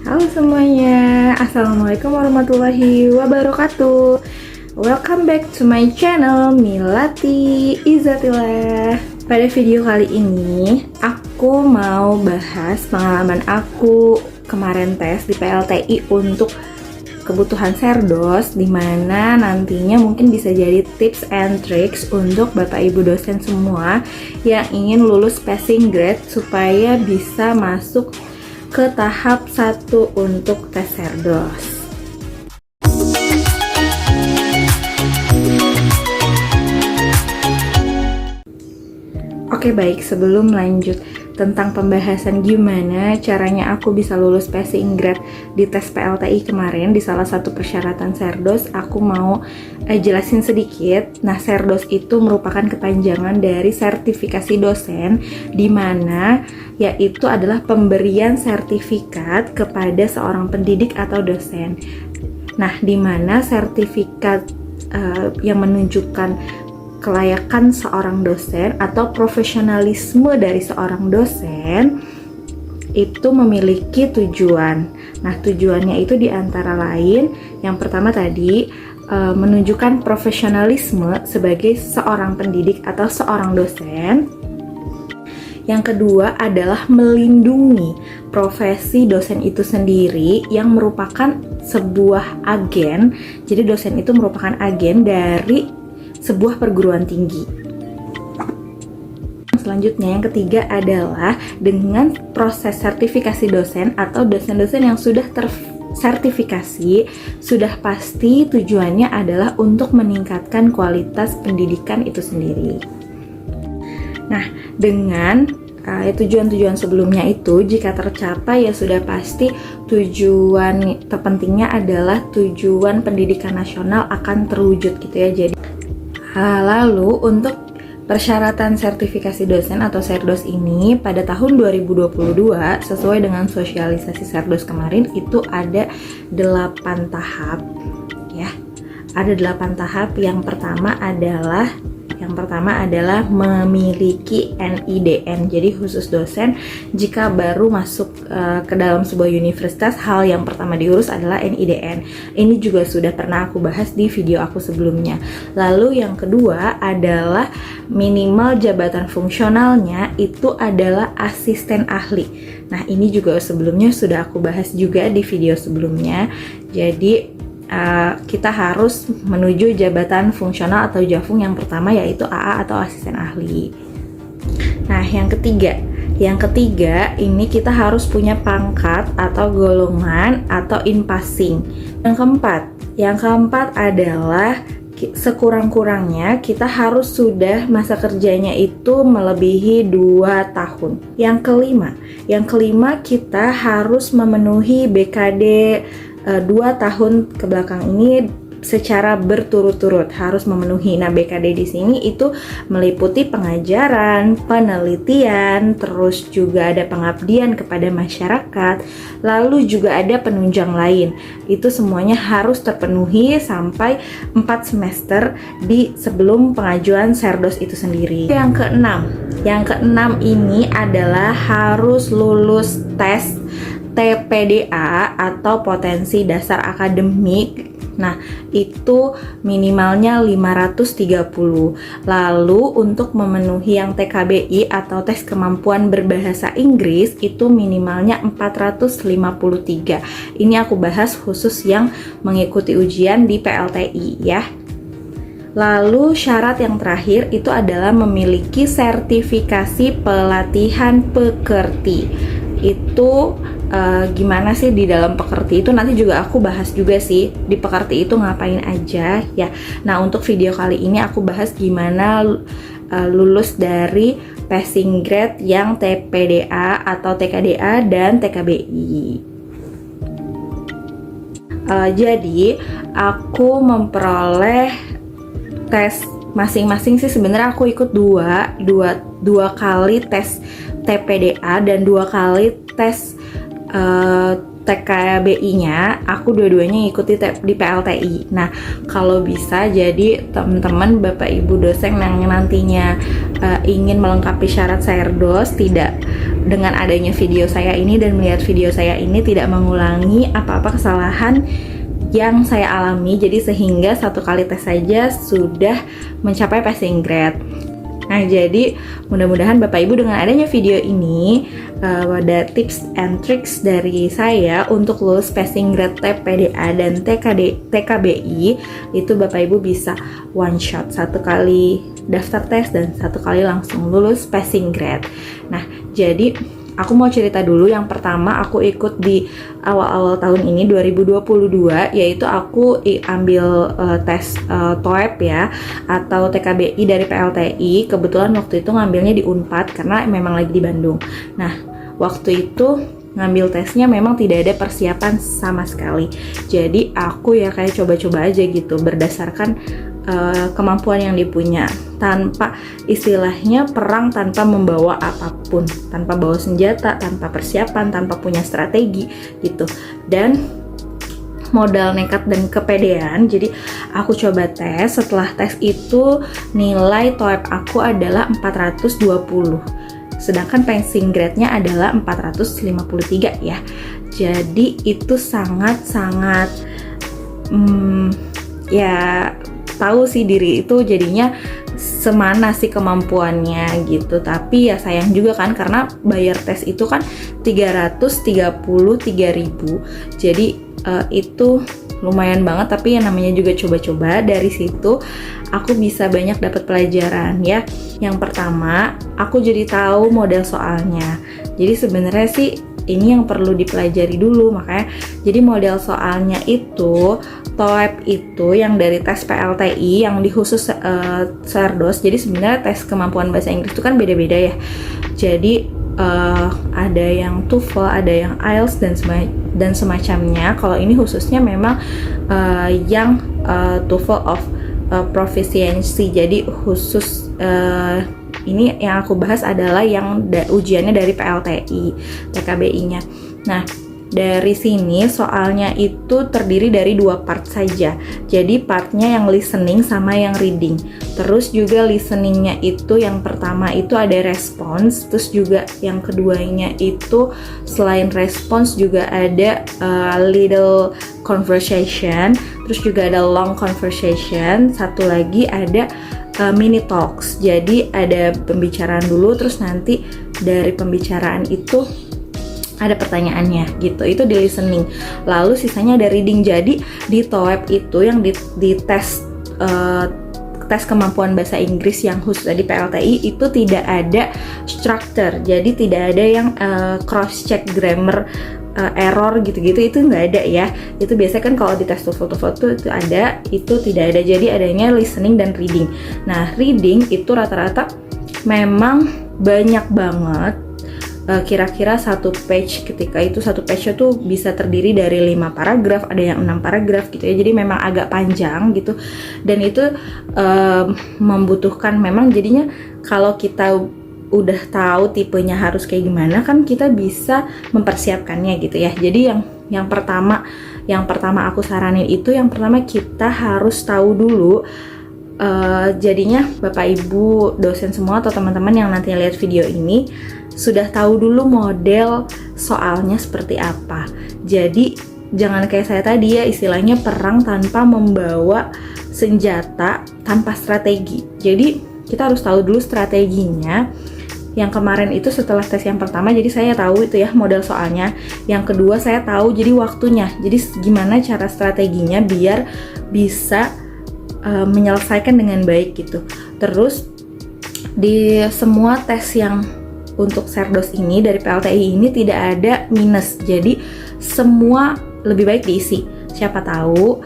Halo semuanya, Assalamualaikum warahmatullahi wabarakatuh. Welcome back to my channel Milati Izzatillah. Pada video kali ini aku mau bahas pengalaman aku kemarin tes di PLTI untuk kebutuhan Serdos, dimana nantinya mungkin bisa jadi tips and tricks untuk Bapak Ibu dosen semua yang ingin lulus passing grade supaya bisa masuk ke tahap 1 untuk tes Serdos. Oke baik, sebelum lanjut tentang pembahasan gimana caranya aku bisa lulus passing grade di tes PLTI kemarin di salah satu persyaratan Serdos, aku mau jelasin sedikit. Nah, Serdos itu merupakan kepanjangan dari sertifikasi dosen, di mana yaitu adalah pemberian sertifikat kepada seorang pendidik atau dosen. Nah, di mana sertifikat yang menunjukkan kelayakan seorang dosen atau profesionalisme dari seorang dosen itu memiliki tujuan. Nah, tujuannya itu diantara lain yang pertama tadi menunjukkan profesionalisme sebagai seorang pendidik atau seorang dosen. Yang kedua adalah melindungi profesi dosen itu sendiri yang merupakan sebuah agen. Jadi dosen itu merupakan agen dari sebuah perguruan tinggi. Selanjutnya yang ketiga adalah dengan proses sertifikasi dosen atau dosen-dosen yang sudah tersertifikasi, sudah pasti tujuannya adalah untuk meningkatkan kualitas pendidikan itu sendiri. Nah, dengan tujuan-tujuan sebelumnya itu jika tercapai ya sudah pasti tujuan terpentingnya adalah tujuan pendidikan nasional akan terwujud gitu ya. Jadi lalu untuk persyaratan sertifikasi dosen atau Serdos ini pada tahun 2022 sesuai dengan sosialisasi Serdos kemarin itu ada 8 tahap ya. Ada 8 tahap. Yang pertama adalah memiliki NIDN. Jadi khusus dosen jika baru masuk ke dalam sebuah universitas, hal yang pertama diurus adalah NIDN. Ini juga sudah pernah aku bahas di video aku sebelumnya. Lalu yang kedua adalah minimal jabatan fungsionalnya itu adalah asisten ahli. Nah, ini juga sebelumnya sudah aku bahas juga di video sebelumnya. Jadi kita harus menuju jabatan fungsional atau JAFUNG yang pertama yaitu AA atau asisten ahli. Nah, yang ketiga ini kita harus punya pangkat atau golongan atau in-passing. Yang keempat adalah sekurang-kurangnya kita harus sudah masa kerjanya itu melebihi 2 tahun. Yang kelima kita harus memenuhi BKD 2 tahun ke belakang ini secara berturut-turut harus memenuhi. Nah, BKD di sini itu meliputi pengajaran, penelitian, terus juga ada pengabdian kepada masyarakat, lalu juga ada penunjang lain. Itu semuanya harus terpenuhi sampai 4 semester di sebelum pengajuan Serdos itu sendiri. Yang keenam ini adalah harus lulus tes TPDA atau potensi dasar akademik. Nah, itu minimalnya 530. Lalu untuk memenuhi yang TKBI atau tes kemampuan berbahasa Inggris itu minimalnya 453. Ini aku bahas khusus yang mengikuti ujian di PLTI ya. Lalu syarat yang terakhir itu adalah memiliki sertifikasi pelatihan pekerti. Itu gimana sih di dalam pekerti itu nanti juga aku bahas juga sih di pekerti itu ngapain aja ya. Nah, untuk video kali ini aku bahas gimana lulus dari passing grade yang TPDA atau TKDA dan TKBI. Jadi aku memperoleh tes masing-masing sih sebenarnya aku ikut dua kali tes TPDA dan 2 kali tes TKBI-nya, aku dua-duanya ngikuti di PLTI. Nah, kalau bisa jadi teman-teman Bapak Ibu dosen yang nantinya ingin melengkapi syarat Saerdos, tidak dengan adanya video saya ini dan melihat video saya ini tidak mengulangi apa-apa kesalahan yang saya alami, jadi sehingga satu kali tes saja sudah mencapai passing grade. Nah, jadi mudah-mudahan Bapak Ibu dengan adanya video ini ada tips and tricks dari saya untuk lulus passing grade TPDA dan TKBI, itu Bapak Ibu bisa one shot, satu kali daftar tes dan satu kali langsung lulus passing grade. Nah, jadi aku mau cerita dulu. Yang pertama, aku ikut di awal-awal tahun ini 2022, yaitu aku ambil tes TOEP ya, atau TKBI dari PLTI. Kebetulan waktu itu ngambilnya di Unpad karena memang lagi di Bandung. Nah, waktu itu ngambil tesnya memang tidak ada persiapan sama sekali. Jadi aku ya kayak coba-coba aja gitu berdasarkan kemampuan yang dipunya, tanpa istilahnya perang tanpa membawa apapun, tanpa bawa senjata, tanpa persiapan, tanpa punya strategi gitu. Dan modal nekat dan kepedean, jadi aku coba tes. Setelah tes itu nilai TOEP aku adalah 420, sedangkan passing grade-nya adalah 453 ya. Jadi itu sangat-sangat ya tahu sih diri itu jadinya semana sih kemampuannya gitu. Tapi ya sayang juga kan, karena bayar tes itu kan 333.000. Jadi itu lumayan banget, tapi yang namanya juga coba-coba. Dari situ aku bisa banyak dapat pelajaran ya. Yang pertama, aku jadi tahu model soalnya. Jadi sebenarnya sih ini yang perlu dipelajari dulu, makanya jadi model soalnya itu TOEP itu yang dari tes PLTI yang di khusus Saerdos. Jadi sebenarnya tes kemampuan bahasa Inggris itu kan beda-beda ya. Jadi ada yang TOEFL, ada yang IELTS dan semacamnya. Kalau ini khususnya memang yang TOEFL of proficiency. Jadi khusus ini yang aku bahas adalah yang ujiannya dari PLTI, TKBI-nya. Nah, dari sini soalnya itu terdiri dari 2 part saja. Jadi partnya yang listening sama yang reading. Terus juga listeningnya itu yang pertama itu ada response. Terus juga yang keduanya itu selain response juga ada little conversation. Terus juga ada long conversation. Satu lagi ada mini talks. Jadi ada pembicaraan dulu, terus nanti dari pembicaraan itu ada pertanyaannya gitu. Itu di listening. Lalu sisanya ada reading. Jadi di TOEP itu yang di tes tes kemampuan bahasa Inggris yang khusus di PLTI itu tidak ada structure. Jadi tidak ada yang cross check grammar, error gitu-gitu, itu nggak ada ya. Itu biasanya kan kalau di tes TOEFL itu ada, itu tidak ada. Jadi adanya listening dan reading. Nah, reading itu rata-rata memang banyak banget. Kira-kira satu page, ketika itu satu page itu bisa terdiri dari 5 paragraf, ada yang 6 paragraf gitu ya. Jadi memang agak panjang gitu. Dan itu membutuhkan memang, jadinya kalau kita udah tahu tipenya harus kayak gimana kan kita bisa mempersiapkannya gitu ya. Jadi yang pertama aku saranin itu, yang pertama kita harus tahu dulu jadinya Bapak Ibu dosen semua atau teman-teman yang nanti lihat video ini sudah tahu dulu model soalnya seperti apa. Jadi jangan kayak saya tadi ya, istilahnya perang tanpa membawa senjata, tanpa strategi. Jadi kita harus tahu dulu strateginya. Yang kemarin itu setelah tes yang pertama, jadi saya tahu itu ya model soalnya. Yang kedua saya tahu jadi waktunya. Jadi gimana cara strateginya biar bisa menyelesaikan dengan baik gitu. Terus di semua tes yang untuk Saerdos ini dari PLTI ini tidak ada minus. Jadi semua lebih baik diisi. Siapa tahu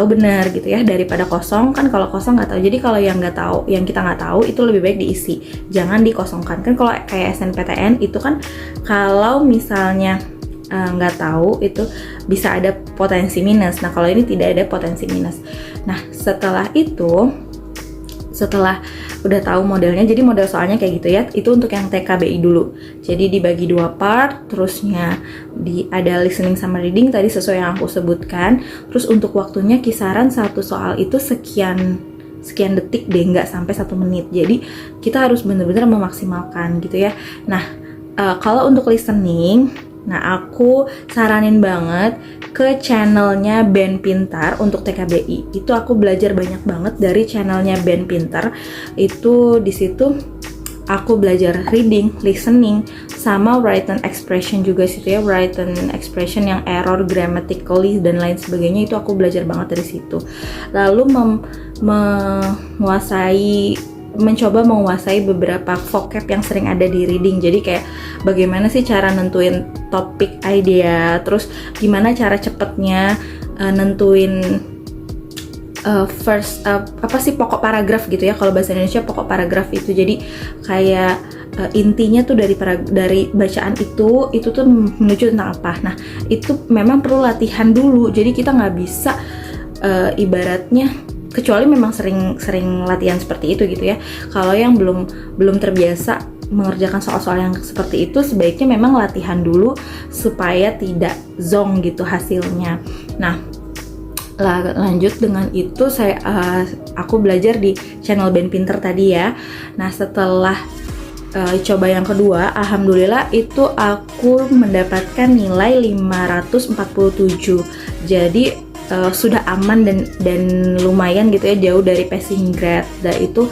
benar gitu ya, daripada kosong. Kan kalau kosong nggak tahu. Jadi kalau yang nggak tahu, yang kita nggak tahu itu lebih baik diisi, jangan dikosongkan. Kan kalau kayak SNPTN itu kan kalau misalnya nggak tahu itu bisa ada potensi minus. Nah kalau ini tidak ada potensi minus. Nah setelah itu, setelah udah tahu modelnya. Jadi model soalnya kayak gitu ya. Itu untuk yang TKBI dulu. Jadi dibagi 2 part, terusnya ada listening sama reading tadi sesuai yang aku sebutkan. Terus untuk waktunya kisaran satu soal itu sekian detik deh, nggak sampai 1 menit. Jadi kita harus benar-benar memaksimalkan gitu ya. Nah, kalau untuk listening, nah aku saranin banget ke channelnya Ben Pintar untuk TKBI. Itu aku belajar banyak banget dari channelnya Ben Pintar. Itu di situ aku belajar reading, listening, sama written expression juga situ ya, written expression yang error grammatically dan lain sebagainya, itu aku belajar banget dari situ. Lalu mencoba menguasai beberapa vocab yang sering ada di reading. Jadi kayak bagaimana sih cara nentuin topik idea, terus gimana cara cepetnya nentuin apa sih pokok paragraf gitu ya, kalau bahasa Indonesia pokok paragraf itu. Jadi kayak intinya tuh dari bacaan itu tuh menuju tentang apa. Nah itu memang perlu latihan dulu, jadi kita nggak bisa ibaratnya, kecuali memang sering latihan seperti itu gitu ya. Kalau yang belum terbiasa mengerjakan soal-soal yang seperti itu, sebaiknya memang latihan dulu supaya tidak zonk gitu hasilnya. Nah, lanjut dengan itu aku belajar di channel Ben Pintar tadi ya. Nah, setelah coba yang kedua, alhamdulillah itu aku mendapatkan nilai 547. Jadi sudah aman dan lumayan gitu ya, jauh dari passing grade. Dan itu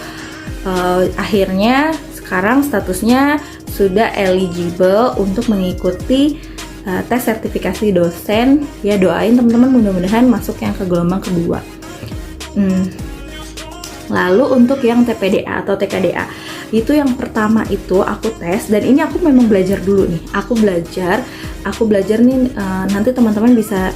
akhirnya sekarang statusnya sudah eligible untuk mengikuti tes sertifikasi dosen. Ya doain teman-teman mudah-mudahan masuk yang ke gelombang kedua. Lalu untuk yang TPDA atau TKDA, itu yang pertama itu aku tes, dan ini aku memang belajar dulu nih. Aku belajar nih, nanti teman-teman bisa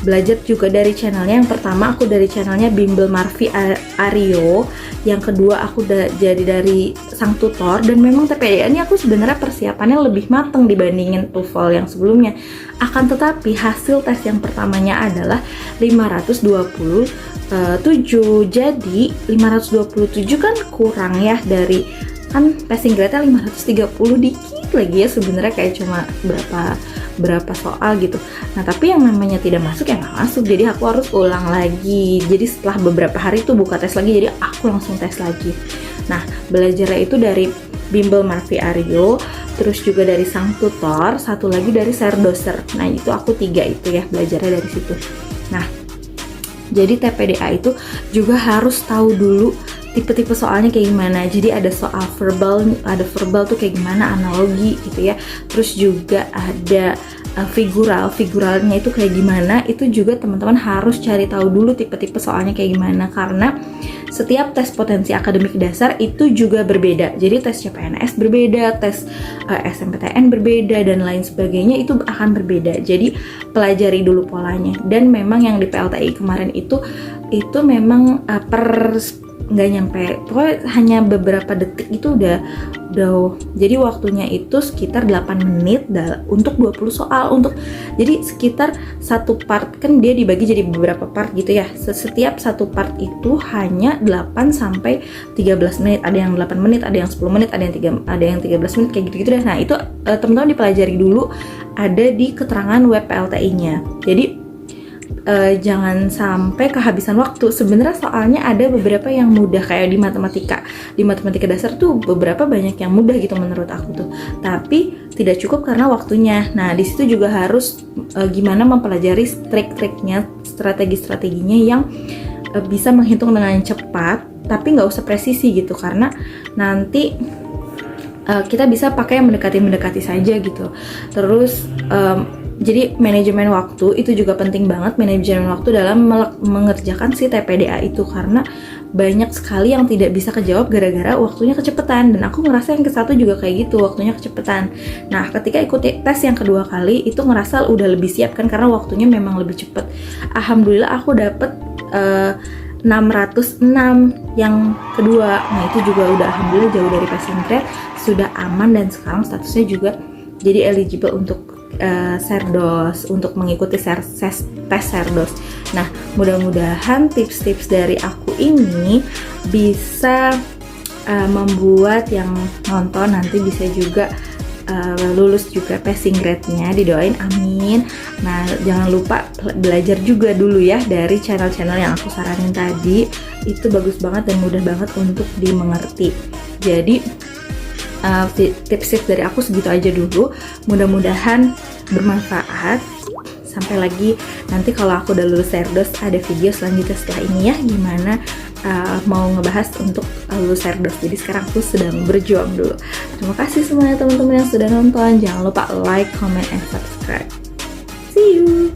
belajar juga dari channelnya. Yang pertama aku dari channelnya Bimbel Marvi Aryo, yang kedua aku jadi dari sang tutor. Dan memang TPDA ini aku sebenarnya persiapannya lebih matang dibandingin TOEFL yang sebelumnya. Akan tetapi hasil tes yang pertamanya adalah 527. Jadi 527 kan kurang ya, dari kan passing grade-nya 530, dikit lagi ya sebenarnya, kayak cuma berapa soal gitu. Nah tapi yang namanya tidak masuk ya nggak masuk, jadi aku harus ulang lagi. Jadi setelah beberapa hari itu buka tes lagi, jadi aku langsung tes lagi. Nah belajarnya itu dari Bimbel Marvi Aryo, terus juga dari sang tutor, satu lagi dari Serdoser. Nah itu aku 3 itu ya belajarnya dari situ. Nah jadi TPDA itu juga harus tahu dulu tipe-tipe soalnya kayak gimana. Jadi ada soal verbal tuh kayak gimana, analogi gitu ya. Terus juga ada figuralnya itu kayak gimana. Itu juga teman-teman harus cari tahu dulu tipe-tipe soalnya kayak gimana, karena setiap tes potensi akademik dasar itu juga berbeda. Jadi tes CPNS berbeda, tes SNMPTN berbeda, dan lain sebagainya itu akan berbeda. Jadi pelajari dulu polanya. Dan memang yang di PLTI kemarin itu memang nggak nyampe, pokoknya hanya beberapa detik itu udah jadi waktunya itu sekitar 8 menit untuk 20 soal. Jadi sekitar satu part, kan dia dibagi jadi beberapa part gitu ya, setiap satu part itu hanya 8 sampai 13 menit, ada yang 8 menit, ada yang 10 menit, ada yang 13 menit, kayak gitu deh. Nah itu teman-teman dipelajari dulu, ada di keterangan web PLTI-nya. Jadi jangan sampai kehabisan waktu. Sebenarnya soalnya ada beberapa yang mudah, kayak di matematika dasar tuh beberapa banyak yang mudah gitu menurut aku tuh, tapi tidak cukup karena waktunya. Nah di situ juga harus gimana mempelajari trik-triknya, strategi-strateginya yang bisa menghitung dengan cepat tapi nggak usah presisi gitu, karena nanti kita bisa pakai yang mendekati saja gitu. Terus jadi manajemen waktu itu juga penting banget, manajemen waktu dalam mengerjakan si TPDA itu, karena banyak sekali yang tidak bisa kejawab gara-gara waktunya kecepatan. Dan aku ngerasa yang ke-1 juga kayak gitu, waktunya kecepatan. Nah ketika ikuti tes yang kedua kali itu ngerasa udah lebih siap kan, karena waktunya memang lebih cepet. Alhamdulillah aku dapet 606 yang kedua. Nah itu juga udah alhamdulillah jauh dari passing grade, sudah aman, dan sekarang statusnya juga jadi eligible untuk Serdos, untuk mengikuti tes Serdos. Nah mudah-mudahan tips-tips dari aku ini bisa membuat yang nonton nanti bisa juga lulus juga passing grade-nya, didoain amin. Nah jangan lupa belajar juga dulu ya dari channel-channel yang aku saranin tadi, itu bagus banget dan mudah banget untuk dimengerti. Jadi tips-tips dari aku segitu aja dulu, mudah-mudahan bermanfaat. Sampai lagi nanti kalau aku udah lulus Cerdos ada video selanjutnya setelah ini ya, gimana mau ngebahas untuk lulus Cerdos. Jadi sekarang aku sedang berjuang dulu. Terima kasih semuanya teman-teman yang sudah nonton. Jangan lupa like, comment, and subscribe. See you.